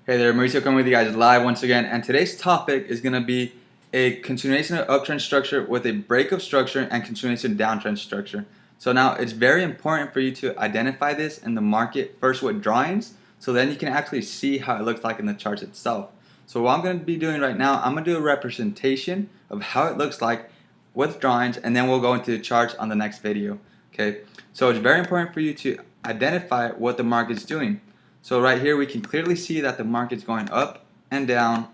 Hey there, Mauricio coming with you guys live once again, and today's topic is going to be a continuation of uptrend structure with a break of structure and continuation of downtrend structure. So now it's very important for you to identify this in the market first with drawings, so then you can actually see how it looks like in the charts itself. So what I'm going to be doing right now, I'm going to do a representation of how it looks like with drawings, and then we'll go into the charts on the next video. Okay, so it's very important for you to identify what the market's doing. So right here we can clearly see that the market's going up and down,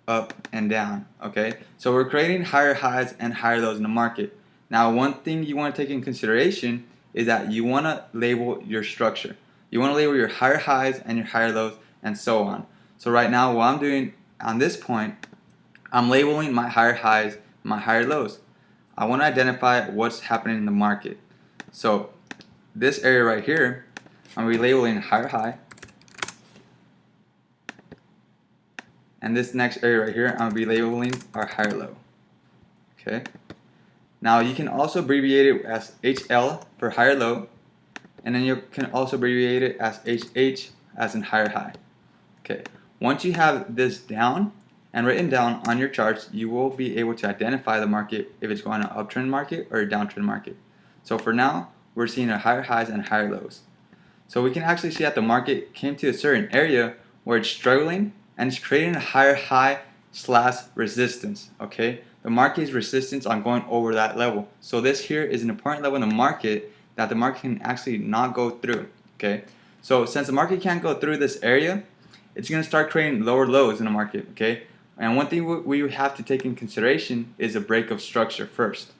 okay? So we're creating higher highs and higher lows in the market. Now one thing you want to take in consideration is that you want to label your structure. You want to label your higher highs and your higher lows and so on. So right now what I'm doing on this point, I'm labeling my higher highs, my higher lows. I want to identify what's happening in the market. So this area right here, I'm relabeling higher high. And this next area right here, I'm going to be labeling our higher low. Okay. Now you can also abbreviate it as HL for higher low, and then you can also abbreviate it as HH as in higher high. Okay. Once you have this down and written down on your charts, you will be able to identify the market if it's going an uptrend market or a downtrend market. So for now, we're seeing our higher highs and higher lows. So we can actually see that the market came to a certain area where it's struggling and it's creating a higher high slash resistance. Okay, the market is resistance on going over that level. So this here is an important level in the market that the market can actually not go through. Okay, so since the market can't go through this area, it's going to start creating lower lows in the market. Okay, and one thing we have to take in consideration is a break of structure first.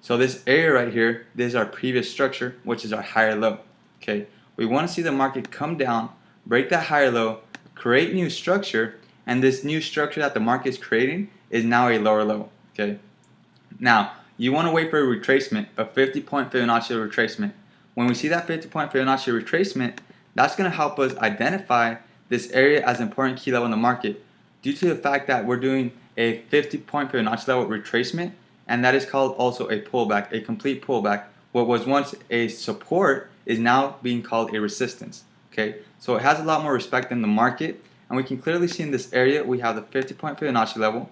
So this area right here, this is our previous structure, which is our higher low. Okay, we want to see the market come down, break that higher low, create new structure, and this new structure that the market is creating is now a lower low. Okay, now you want to wait for a retracement, a 50-point Fibonacci retracement. When we see that 50-point Fibonacci retracement, that's going to help us identify this area as an important key level in the market due to the fact that we're doing a 50-point Fibonacci level retracement, and that is called also a pullback, a complete pullback. What was once a support is now being called a resistance. Okay, so it has a lot more respect in the market, and we can clearly see in this area we have the 50-point Fibonacci level,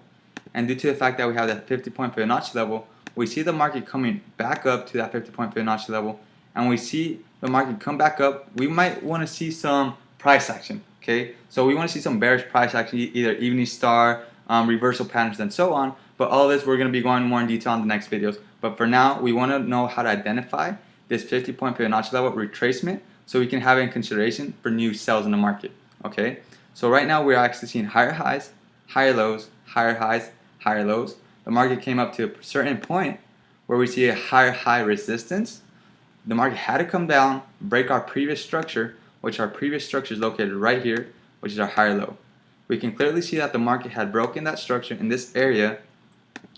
and due to the fact that we have that 50-point Fibonacci level, we see the market coming back up to that 50-point Fibonacci level, and we see the market come back up. We might want to see some price action. Okay, so we want to see some bearish price action, either evening star, reversal patterns, and so on. But all of this we're going to be going more in detail in the next videos. But for now, we want to know how to identify this 50-point Fibonacci level retracement, so we can have it in consideration for new sells in the market. Okay, so right now we're actually seeing higher highs, higher lows, higher highs, higher lows. The market came up to a certain point where we see a higher high resistance. The market had to come down, break our previous structure, which our previous structure is located right here, which is our higher low. We can clearly see that the market had broken that structure in this area.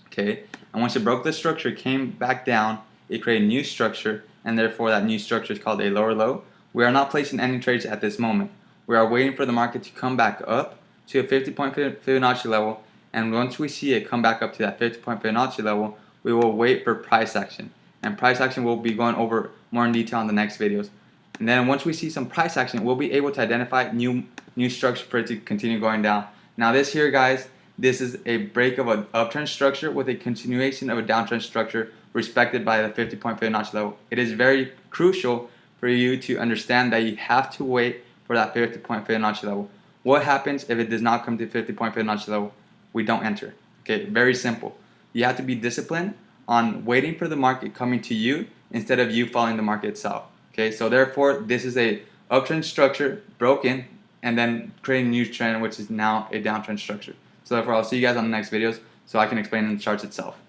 Okay, and once it broke the structure, it came back down, it created a new structure, and therefore that new structure is called a lower low. We are not placing any trades at this moment. We are waiting for the market to come back up to a 50-point Fibonacci level, and once we see it come back up to that 50-point Fibonacci level, we will wait for price action. And price action we'll be going over more in detail in the next videos. And then once we see some price action, we'll be able to identify new structure for it to continue going down. Now this here, guys, this is a break of an uptrend structure with a continuation of a downtrend structure respected by the 50-point Fibonacci level. It is very crucial for you to understand that you have to wait for that 50-point Fibonacci level. What happens if it does not come to 50-point Fibonacci level? We don't enter. Okay, very simple. You have to be disciplined on waiting for the market coming to you instead of you following the market itself. Okay, so therefore this is a uptrend structure broken and then creating a new trend, which is now a downtrend structure. So therefore I'll see you guys on the next videos so I can explain in the charts itself.